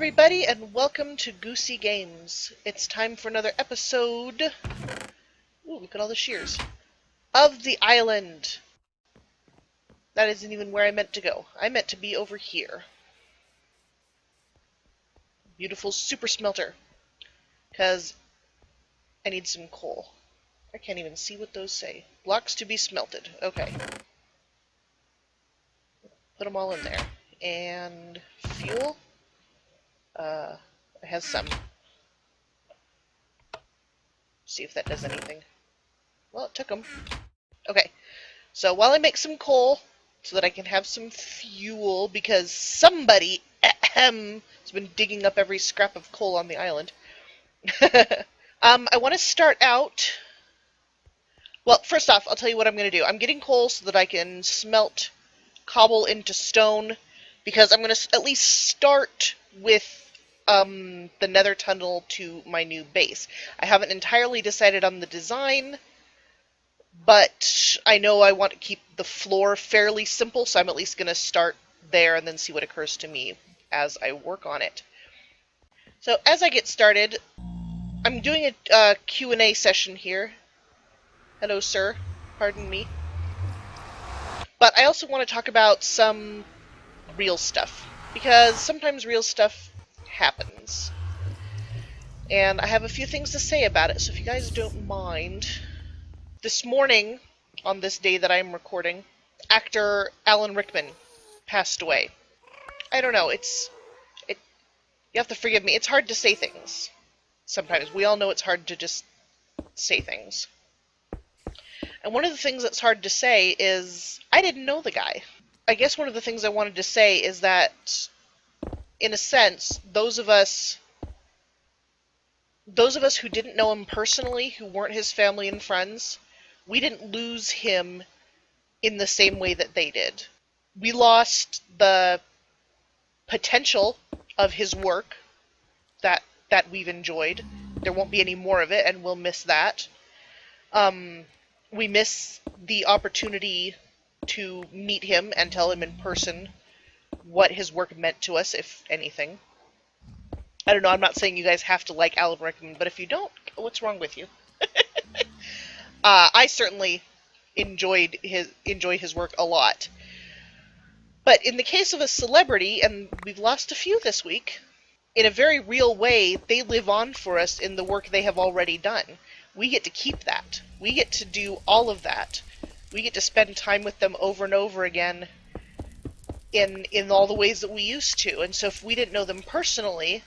everybody, and welcome to Goosey Games. It's time for another episode. Ooh, look at all the shears. Of the island. That isn't even where I meant to go. I meant to be over here. Beautiful super smelter. Because I need some coal. I can't even see what those say. Blocks to be smelted. Okay. Put them all in there. And fuel. It has some. See if that does anything. Well, it took them. Okay, so while I make some coal, so that I can have some fuel, because somebody has been digging up every scrap of coal on the island. I want to start out... Well, first off, I'll tell you what I'm going to do. I'm getting coal so that I can smelt cobble into stone, because I'm going to at least start with the nether tunnel to my new base. I haven't entirely decided on the design, but I know I want to keep the floor fairly simple, so I'm at least going to start there and then see what occurs to me as I work on it. So as I get started, I'm doing a Q&A session here. Hello, sir. Pardon me. But I also want to talk about some real stuff, because sometimes real stuff happens. And I have a few things to say about it, so if you guys don't mind. This morning, on this day that I'm recording, actor Alan Rickman passed away. I don't know, you have to forgive me, it's hard to say things. Sometimes. We all know it's hard to just say things. And one of the things that's hard to say is, I didn't know the guy. I guess one of the things I wanted to say is that, in a sense, those of us who didn't know him personally, who weren't his family and friends, we didn't lose him in the same way that they did. We lost the potential of his work that we've enjoyed. There won't be any more of it, and we'll miss that. We miss the opportunity to meet him and tell him in person what his work meant to us, if anything. I don't know, I'm not saying you guys have to like Alan Rickman, but if you don't, what's wrong with you? I certainly enjoy his work a lot. But in the case of a celebrity, and we've lost a few this week, in a very real way, they live on for us in the work they have already done. We get to keep that. We get to do all of that. We get to spend time with them over and over again in all the ways that we used to. And so if we didn't know them personally,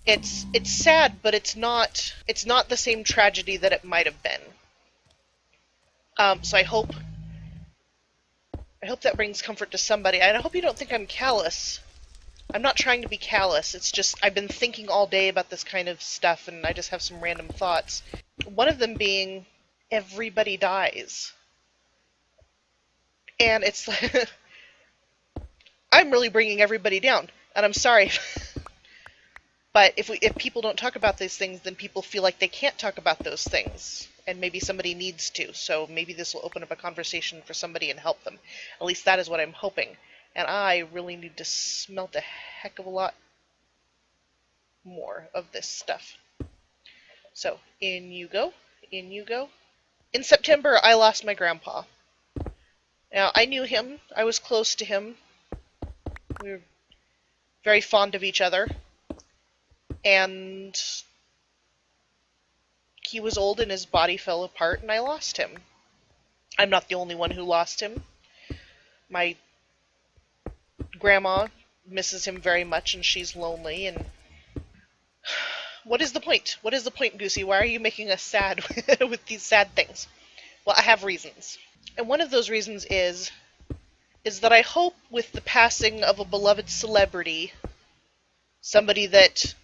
it's sad, but it's not the same tragedy that it might have been. So I hope that brings comfort to somebody. And I hope you don't think I'm callous. I'm not trying to be callous. It's just I've been thinking all day about this kind of stuff, and I just have some random thoughts. One of them being, everybody dies. And it's like, I'm really bringing everybody down, and I'm sorry. But if people don't talk about these things, then people feel like they can't talk about those things. And maybe somebody needs to, so maybe this will open up a conversation for somebody and help them. At least that is what I'm hoping. And I really need to smelt a heck of a lot more of this stuff. So, in you go, in you go. In September, I lost my grandpa. Now, I knew him, I was close to him. We were very fond of each other. And he was old and his body fell apart, and I lost him. I'm not the only one who lost him. My grandma misses him very much, and she's lonely, and... What is the point? What is the point, Goosey? Why are you making us sad with these sad things? Well, I have reasons. And one of those reasons is that I hope with the passing of a beloved celebrity, somebody that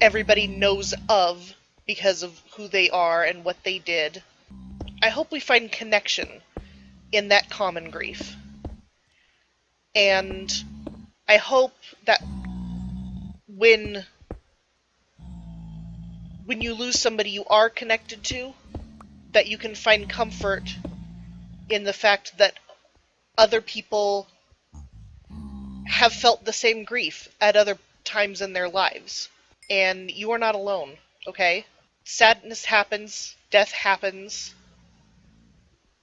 everybody knows of because of who they are and what they did, I hope we find connection in that common grief. And I hope that when you lose somebody you are connected to, that you can find comfort in the fact that other people have felt the same grief at other times in their lives. And you are not alone, okay? Sadness happens, death happens,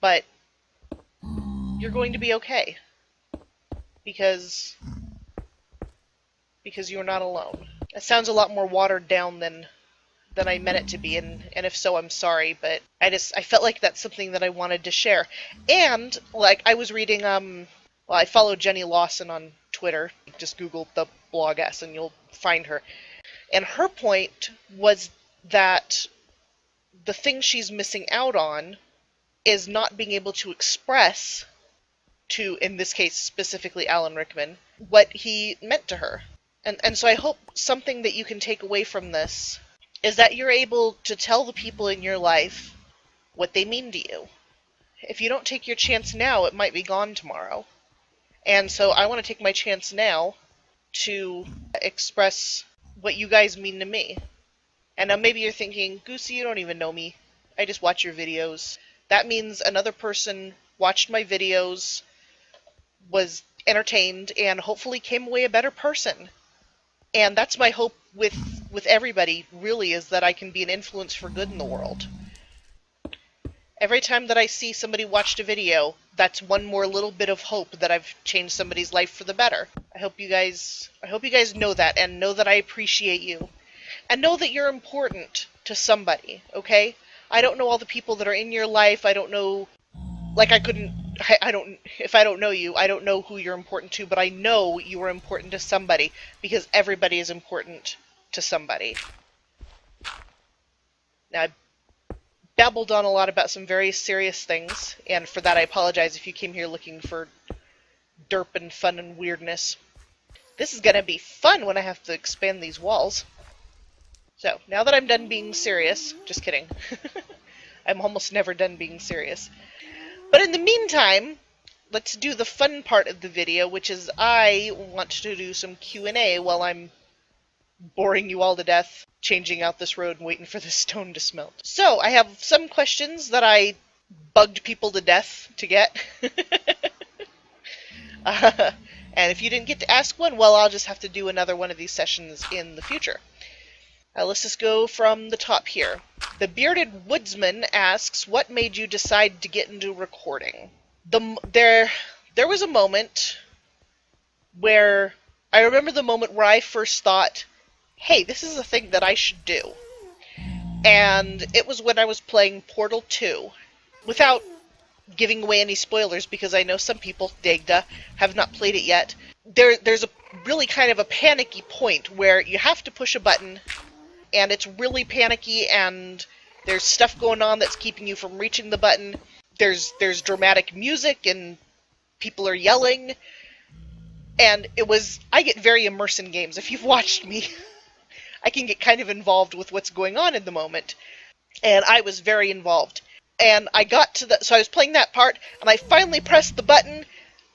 but you're going to be okay. Because you're not alone. It sounds a lot more watered down than I meant it to be, and if so, I'm sorry, but I felt like that's something that I wanted to share. And, like, I was reading, well, I follow Jenny Lawson on Twitter. Just Google the blogess and you'll find her. And her point was that the thing she's missing out on is not being able to express to, in this case, specifically Alan Rickman, what he meant to her. And so I hope something that you can take away from this is that you're able to tell the people in your life what they mean to you. If you don't take your chance now, it might be gone tomorrow. And so I want to take my chance now to express what you guys mean to me. And now maybe you're thinking, Goosey, you don't even know me. I just watch your videos. That means another person watched my videos, was entertained, and hopefully came away a better person. And that's my hope with everybody, really, is that I can be an influence for good in the world. Every time that I see somebody watched a video, that's one more little bit of hope that I've changed somebody's life for the better. I hope you guys know that, and know that I appreciate you. And know that you're important to somebody, okay? I don't know all the people that are in your life. I don't know, like if I don't know you, I don't know who you're important to, but I know you are important to somebody, because everybody is important to somebody. Now, I babbled on a lot about some very serious things, and for that I apologize if you came here looking for derp and fun and weirdness. This is gonna be fun when I have to expand these walls. So, now that I'm done being serious, just kidding. I'm almost never done being serious. But in the meantime, let's do the fun part of the video, which is I want to do some Q&A while I'm boring you all to death, changing out this road and waiting for the stone to smelt. So, I have some questions that I bugged people to death to get. And if you didn't get to ask one, well, I'll just have to do another one of these sessions in the future. Let's just go from the top here. The Bearded Woodsman asks, what made you decide to get into recording? There was a moment where, I remember the moment where I first thought, hey, this is a thing that I should do. And it was when I was playing Portal 2. Without giving away any spoilers, because I know some people, Dagda, have not played it yet, there's a really kind of a panicky point where you have to push a button, and it's really panicky, and there's stuff going on that's keeping you from reaching the button. There's dramatic music, and people are yelling, and I get very immersed in games. If you've watched me, I can get kind of involved with what's going on in the moment, and I was very involved. And I got to so I was playing that part, and I finally pressed the button,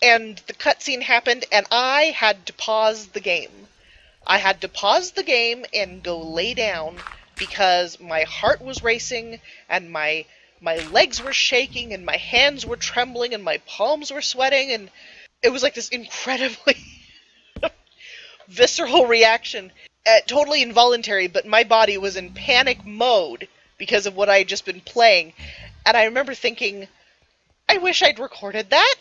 and the cutscene happened, and I had to pause the game. I had to pause the game and go lay down, because my heart was racing, and my legs were shaking, and my hands were trembling, and my palms were sweating, and it was like this incredibly visceral reaction. Totally involuntary, but my body was in panic mode because of what I had just been playing. And I remember thinking, I wish I'd recorded that.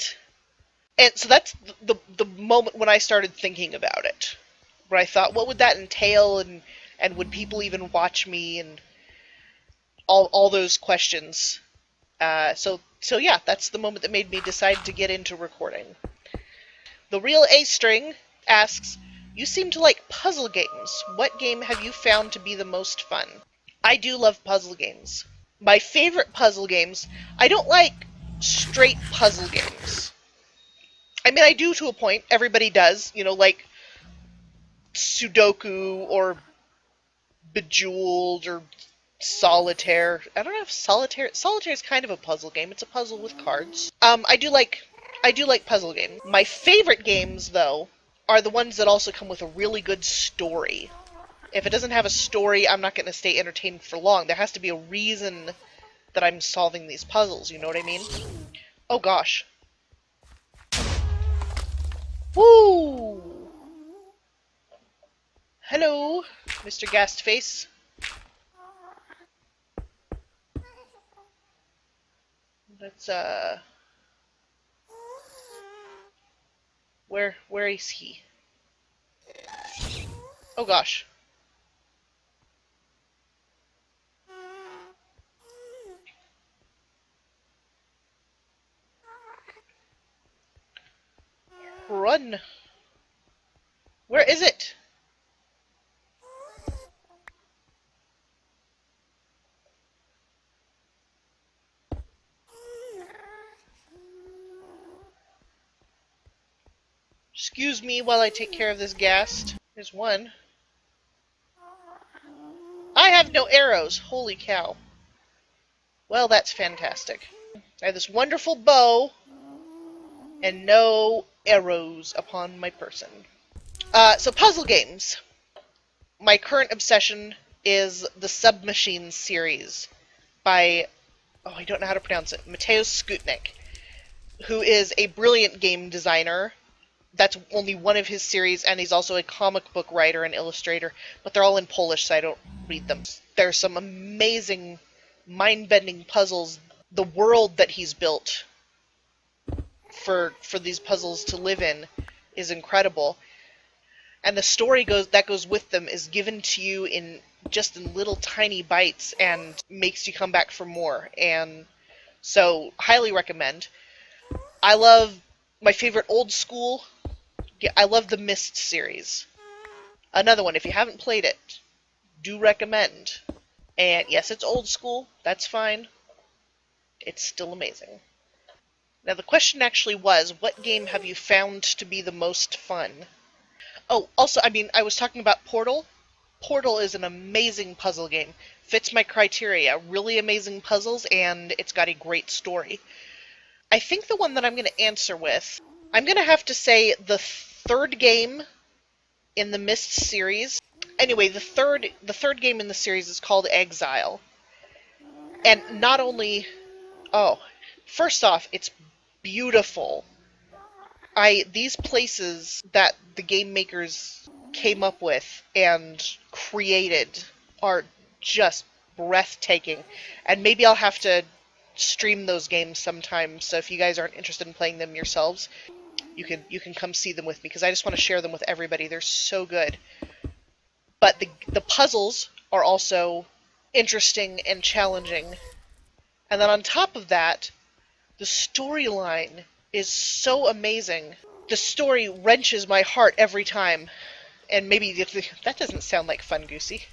And so that's the moment when I started thinking about it. Where I thought, what would that entail, and would people even watch me, and all those questions. So yeah, that's the moment that made me decide to get into recording. The Real A-String asks, you seem to like puzzle games. What game have you found to be the most fun? I do love puzzle games. My favorite puzzle games, I don't like straight puzzle games. I mean, I do to a point. Everybody does. You know, like Sudoku or Bejeweled or Solitaire. I don't know if Solitaire is kind of a puzzle game. It's a puzzle with cards. I do like puzzle games. My favorite games, though, are the ones that also come with a really good story. If it doesn't have a story, I'm not going to stay entertained for long. There has to be a reason that I'm solving these puzzles, you know what I mean? Oh gosh. Woo! Mr. Gassed Face. Let's, where is he? Oh gosh. Run! Where is it? Excuse me while I take care of this ghast. There's one. I have no arrows! Holy cow. Well, that's fantastic. I have this wonderful bow and no arrows upon my person. So puzzle games. My current obsession is the Submachines series by, oh, I don't know how to pronounce it, Mateusz Skutnik, who is a brilliant game designer. That's only one of his series, and he's also a comic book writer and illustrator, but they're all in Polish, so I don't read them. There's some amazing, mind-bending puzzles. The world that he's built for these puzzles to live in is incredible. And the story that goes with them is given to you in little tiny bites and makes you come back for more. And so, highly recommend. I love my favorite old school. I love the Myst series. Another one, if you haven't played it, do recommend. And yes, it's old school. That's fine. It's still amazing. Now, the question actually was, what game have you found to be the most fun? Oh, also, I was talking about Portal. Portal is an amazing puzzle game. Fits my criteria. Really amazing puzzles, and it's got a great story. I think the one that I'm going to answer with, I'm going to have to say the third game in the Myst series. Anyway, the third game in the series is called Exile. And not only... Oh, first off, it's beautiful. These places that the game makers came up with and created are just breathtaking. And maybe I'll have to stream those games sometime, so if you guys aren't interested in playing them yourselves, you can come see them with me, because I just want to share them with everybody. They're so good. But the puzzles are also interesting and challenging. And then on top of that, the storyline is so amazing. The story wrenches my heart every time. And maybe that doesn't sound like fun, Goosey.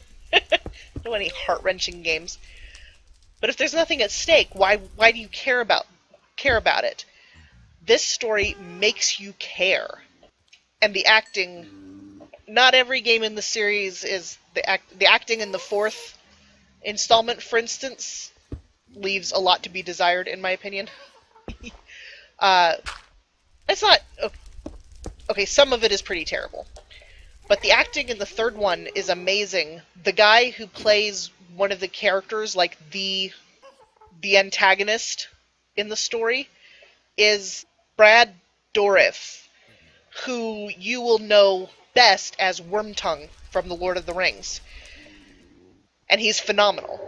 No any heart-wrenching games. But if there's nothing at stake, why do you care about it? This story makes you care. And the acting, not every game in the series is the acting in the fourth installment, for instance, leaves a lot to be desired, in my opinion. It's not... Okay, some of it is pretty terrible. But the acting in the third one is amazing. The guy who plays one of the characters, like the antagonist in the story, is Brad Dourif, who you will know best as Wormtongue from The Lord of the Rings. And he's phenomenal.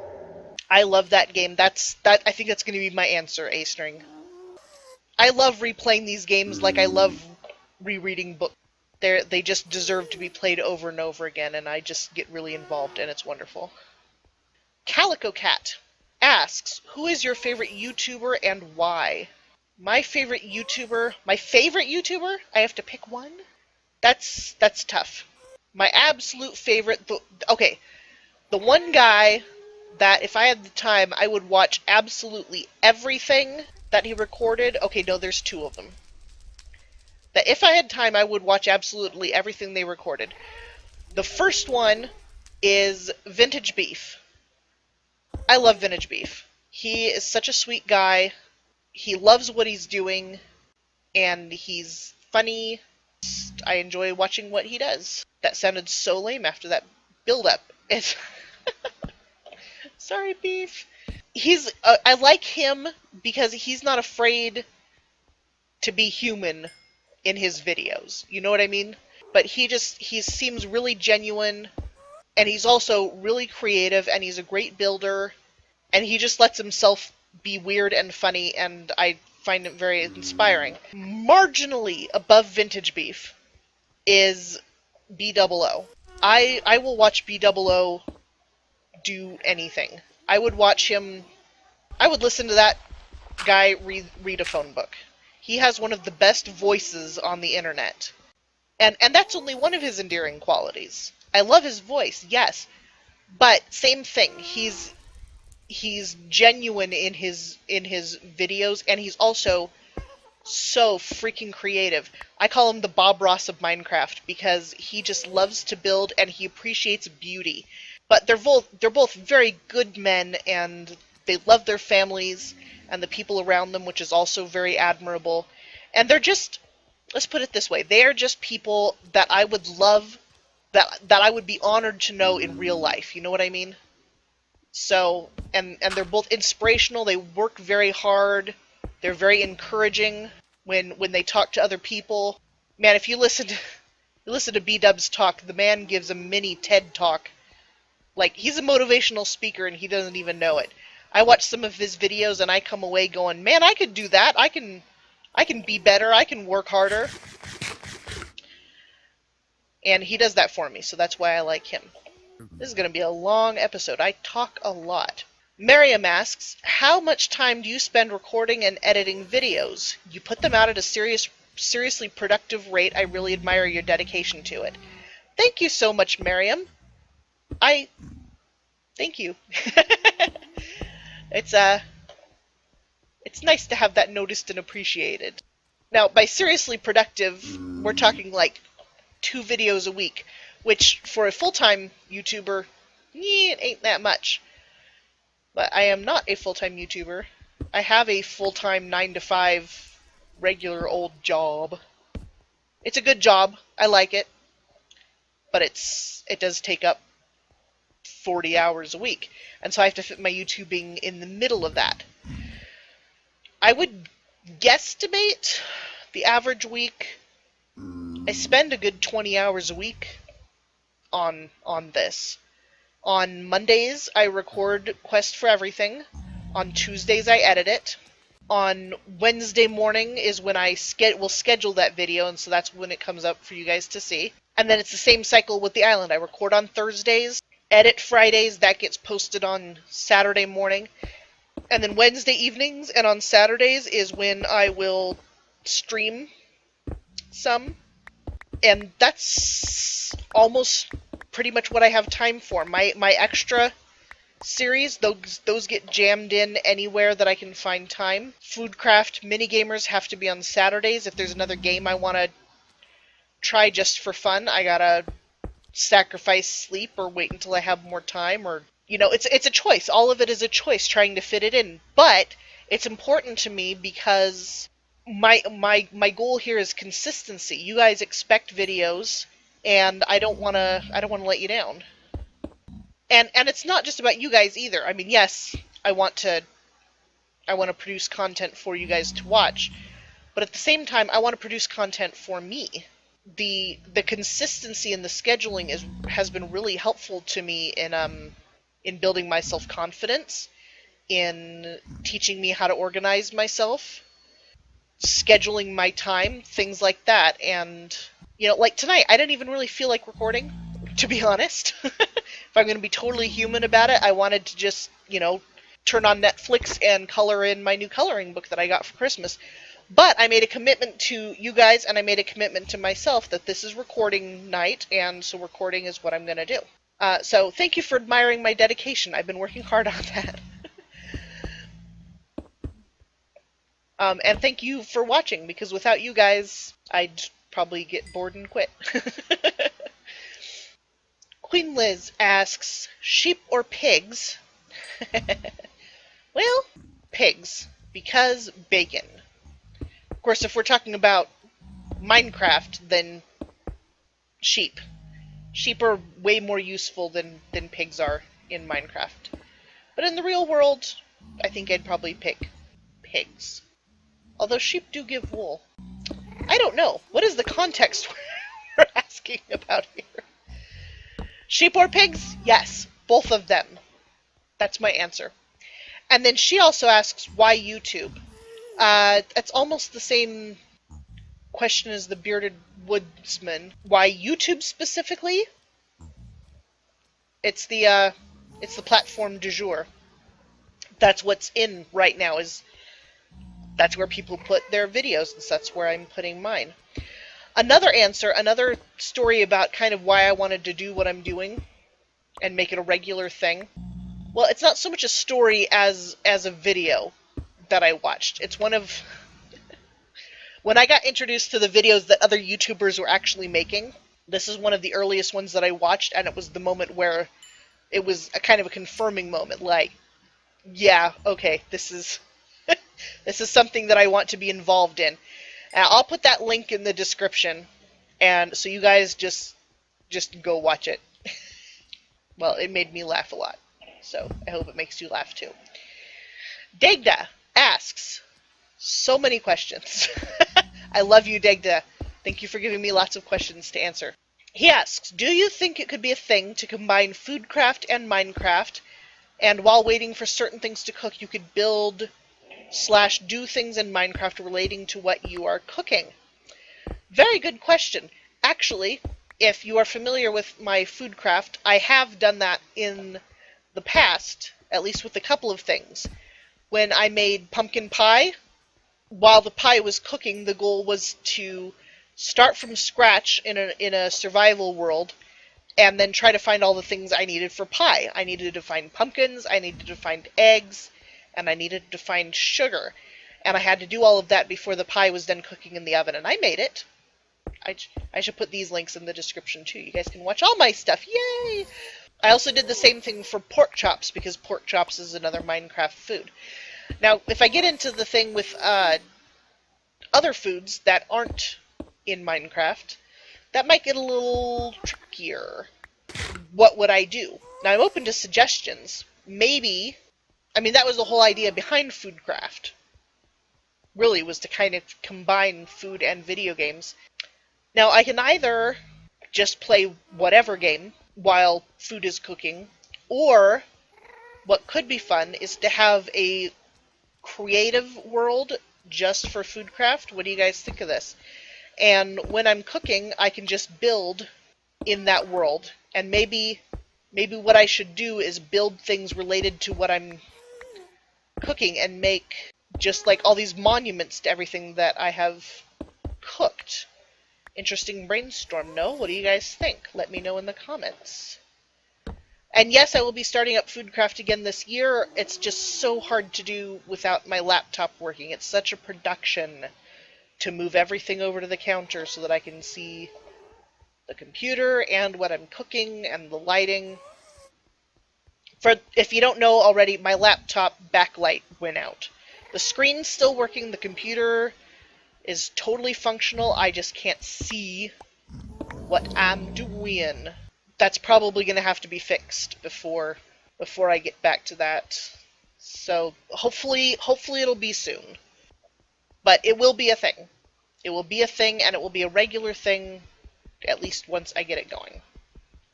I love that game. I think that's going to be my answer, A-String. I love replaying these games like I love rereading books. They just deserve to be played over and over again, and I just get really involved, and it's wonderful. Calico Cat asks, who is your favorite YouTuber and why? My favorite YouTuber? I have to pick one? That's tough. My absolute favorite... The one guy that, if I had the time, I would watch absolutely everything that he recorded. Okay, no, there's two of them. That if I had time, I would watch absolutely everything they recorded. The first one is Vintage Beef. I love Vintage Beef. He is such a sweet guy. He loves what he's doing, and he's funny. I enjoy watching what he does. That sounded so lame after that build-up. Sorry, Beef. I like him because he's not afraid to be human in his videos. You know what I mean? But he seems really genuine, and he's also really creative, and he's a great builder, and he just lets himself be weird and funny, and I find it very inspiring. Marginally above Vintage Beef is B00. I will watch B00 do anything. I would watch him, I would listen to that guy read a phone book. He has one of the best voices on the internet. And that's only one of his endearing qualities. I love his voice, yes. But same thing. He's genuine in his videos, and he's also so freaking creative. I call him the Bob Ross of Minecraft because he just loves to build and he appreciates beauty. But they're both very good men, and they love their families and the people around them, which is also very admirable. And they're just, let's put it this way, they are just people that I would love, that I would be honored to know in real life. You know what I mean? So, and they're both inspirational. They work very hard. They're very encouraging when they talk to other people. Man, if you listen to B-Dub's talk, the man gives a mini TED talk. Like, he's a motivational speaker and he doesn't even know it. I watch some of his videos and I come away going, man, I could do that. I can be better. I can work harder. And he does that for me, so that's why I like him. This is going to be a long episode. I talk a lot. Miriam asks, how much time do you spend recording and editing videos? You put them out at a seriously productive rate. I really admire your dedication to it. Thank you so much, Miriam. Thank you. It's nice to have that noticed and appreciated. Now, by seriously productive, we're talking like 2 videos a week, which for a full-time YouTuber, it ain't that much. But I am not a full-time YouTuber. I have a full-time 9-to-5 regular old job. It's a good job. I like it. But it does take up 40 hours a week. And so I have to fit my YouTubing in the middle of that. I would guesstimate the average week. I spend a good 20 hours a week on this. On Mondays, I record Quest for Everything. On Tuesdays, I edit it. On Wednesday morning is when I will schedule that video, and so that's when it comes up for you guys to see. And then it's the same cycle with the island. I record on Thursdays, edit Fridays, that gets posted on Saturday morning. And then Wednesday evenings and on Saturdays is when I will stream some. And that's almost pretty much what I have time for. My extra series, those get jammed in anywhere that I can find time. Foodcraft minigamers have to be on Saturdays. If there's another game I want to try just for fun, I gotta sacrifice sleep or wait until I have more time, or it's a choice. All of it is a choice, trying to fit it in. But it's important to me because my goal here is consistency. You guys expect videos, and I don't want to let you down. And it's not just about you guys either. I mean, yes, I want to produce content for you guys to watch, but at the same time, I want to produce content for me. The consistency in the scheduling has been really helpful to me in building my self-confidence, in teaching me how to organize myself, scheduling my time, things like that. And like tonight, I didn't even really feel like recording, to be honest. If I'm going to be totally human about it, I wanted to just, turn on Netflix and color in my new coloring book that I got for Christmas. But I made a commitment to you guys, and I made a commitment to myself that this is recording night, and so recording is what I'm going to do. So thank you for admiring my dedication. I've been working hard on that. And thank you for watching, because without you guys, I'd probably get bored and quit. Queen Liz asks, sheep or pigs? Well, pigs, because bacon. Of course, if we're talking about Minecraft, then sheep. Sheep are way more useful than pigs are in Minecraft. But in the real world, I think I'd probably pick pigs. Although sheep do give wool. I don't know. What is the context we're asking about here? Sheep or pigs? Yes, both of them. That's my answer. And then she also asks, why YouTube? It's almost the same question as the bearded woodsman. Why YouTube specifically? It's the platform du jour. That's what's in right now. That's where people put their videos, and so that's where I'm putting mine. Another answer, another story about kind of why I wanted to do what I'm doing and make it a regular thing. Well, it's not so much a story as a video that I watched. It's one of... When I got introduced to the videos that other YouTubers were actually making, this is one of the earliest ones that I watched, and it was the moment where it was a kind of a confirming moment, like, yeah, okay, this is this is something that I want to be involved in. And I'll put that link in the description, and so you guys just go watch it. Well, it made me laugh a lot, so I hope it makes you laugh too. Degda asks, so many questions. I love you, Degda. Thank you for giving me lots of questions to answer. He asks, do you think it could be a thing to combine Foodcraft and Minecraft, and while waiting for certain things to cook, you could build / do things in Minecraft relating to what you are cooking? Very good question. Actually, if you are familiar with my Foodcraft, I have done that in the past, at least with a couple of things. When I made pumpkin pie, while the pie was cooking, the goal was to start from scratch in a survival world, and then try to find all the things I needed for pie. I needed to find pumpkins, I needed to find eggs, and I needed to find sugar. And I had to do all of that before the pie was done cooking in the oven, and I made it. I should put these links in the description too. You guys can watch all my stuff. Yay! I also did the same thing for pork chops, because pork chops is another Minecraft food. Now, if I get into the thing with other foods that aren't in Minecraft, that might get a little trickier. What would I do? Now, I'm open to suggestions. Maybe, I mean, that was the whole idea behind Foodcraft. Really, was to kind of combine food and video games. Now, I can either just play whatever game while food is cooking, or what could be fun is to have a creative world just for Foodcraft. What do you guys think of this? And when I'm cooking, I can just build in that world. And maybe what I should do is build things related to what I'm cooking and make just like all these monuments to everything that I have cooked. Interesting brainstorm, no? What do you guys think? Let me know in the comments. And yes, I will be starting up Foodcraft again this year. It's just so hard to do without my laptop working. It's such a production to move everything over to the counter so that I can see the computer and what I'm cooking and the lighting. If you don't know already, my laptop backlight went out. The screen's still working, the computer is totally functional, I just can't see what I'm doing. That's probably going to have to be fixed before I get back to that. So hopefully it'll be soon. But it will be a thing. It will be a thing, and it will be a regular thing, at least once I get it going.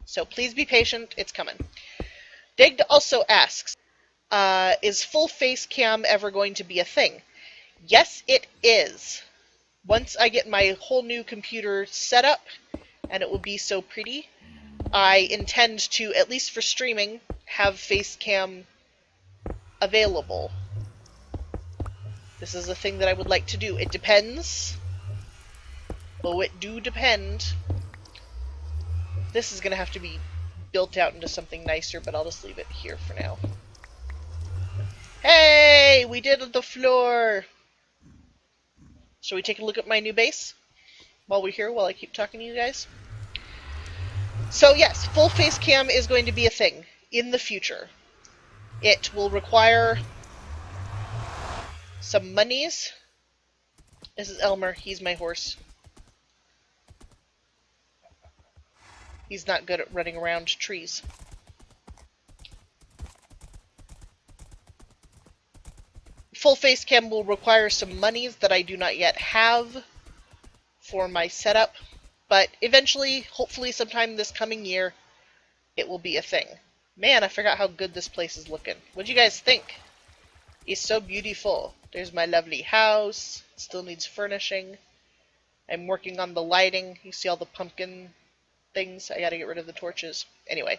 So please be patient, it's coming. Digd also asks, is full face cam ever going to be a thing? Yes, it is. Once I get my whole new computer set up, and it will be so pretty, I intend to, at least for streaming, have face cam available. This is a thing that I would like to do. It depends. Oh, it do depend. This is going to have to be built out into something nicer, but I'll just leave it here for now. Hey! We did the floor! Shall we take a look at my new base while we're here, while I keep talking to you guys? So yes, full face cam is going to be a thing in the future. It will require some monies. This is Elmer, he's my horse. He's not good at running around trees. Full face cam will require some monies that I do not yet have for my setup, but eventually, hopefully sometime this coming year, it will be a thing. Man, I forgot how good this place is looking. What'd you guys think? It's so beautiful. There's my lovely house. It still needs furnishing. I'm working on the lighting. You see all the pumpkin things? I gotta get rid of the torches. Anyway.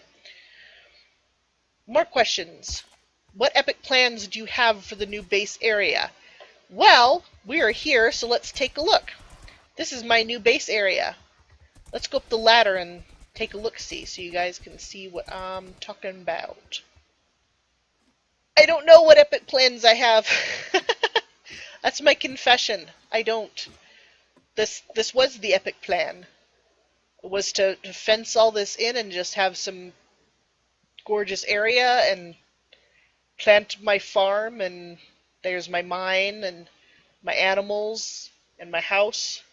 More questions. What epic plans do you have for the new base area? Well, we are here, so let's take a look. This is my new base area. Let's go up the ladder and take a look-see so you guys can see what I'm talking about. I don't know what epic plans I have. That's my confession. I don't. This was the epic plan. It was to fence all this in and just have some gorgeous area and plant my farm, and there's my mine and my animals and my house.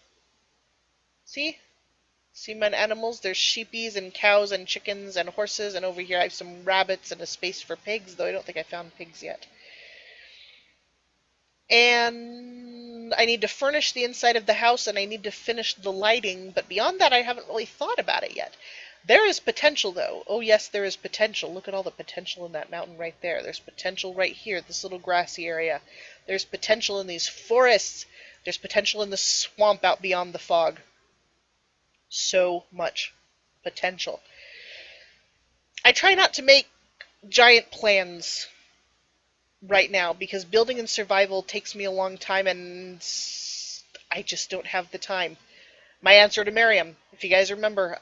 See? See my animals? There's sheepies and cows and chickens and horses, and over here I have some rabbits and a space for pigs, though I don't think I found pigs yet. And I need to furnish the inside of the house, and I need to finish the lighting, but beyond that I haven't really thought about it yet. There is potential, though. Oh yes, there is potential. Look at all the potential in that mountain right there. There's potential right here, this little grassy area. There's potential in these forests. There's potential in the swamp out beyond the fog. So much potential. I try not to make giant plans right now because building and survival takes me a long time and I just don't have the time. My answer to Miriam, if you guys remember,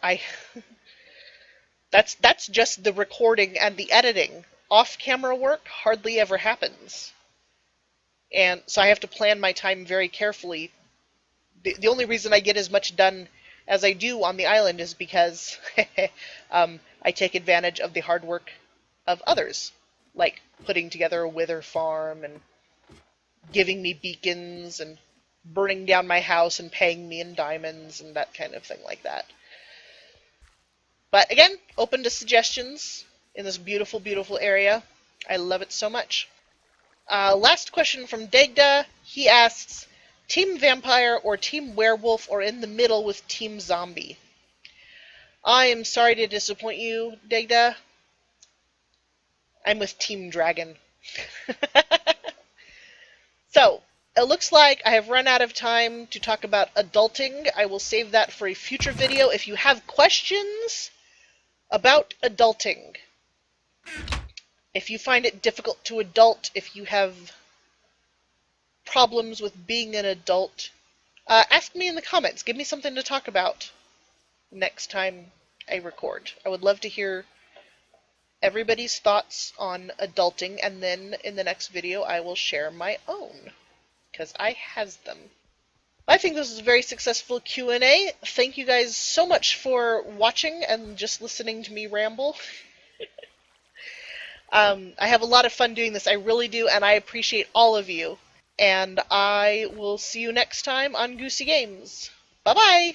that's just the recording and the editing. Off-camera work hardly ever happens. And so I have to plan my time very carefully. The only reason I get as much done as I do on the island is because I take advantage of the hard work of others, like putting together a wither farm and giving me beacons and burning down my house and paying me in diamonds and that kind of thing like that. But again, open to suggestions in this beautiful, beautiful area. I love it so much. Last question from Degda. He asks, Team Vampire or Team Werewolf, or in the middle with Team Zombie? I am sorry to disappoint you, Degda. I'm with Team Dragon. So, it looks like I have run out of time to talk about adulting. I will save that for a future video. If you have questions about adulting, if you find it difficult to adult, if you have problems with being an adult, ask me in the comments. Give me something to talk about next time I record. I would love to hear everybody's thoughts on adulting, and then in the next video I will share my own, because I has them. I think this is a very successful Q&A. Thank you guys so much for watching and just listening to me ramble. I have a lot of fun doing this, I really do, and I appreciate all of you. And I will see you next time on Goosey Games. Bye-bye!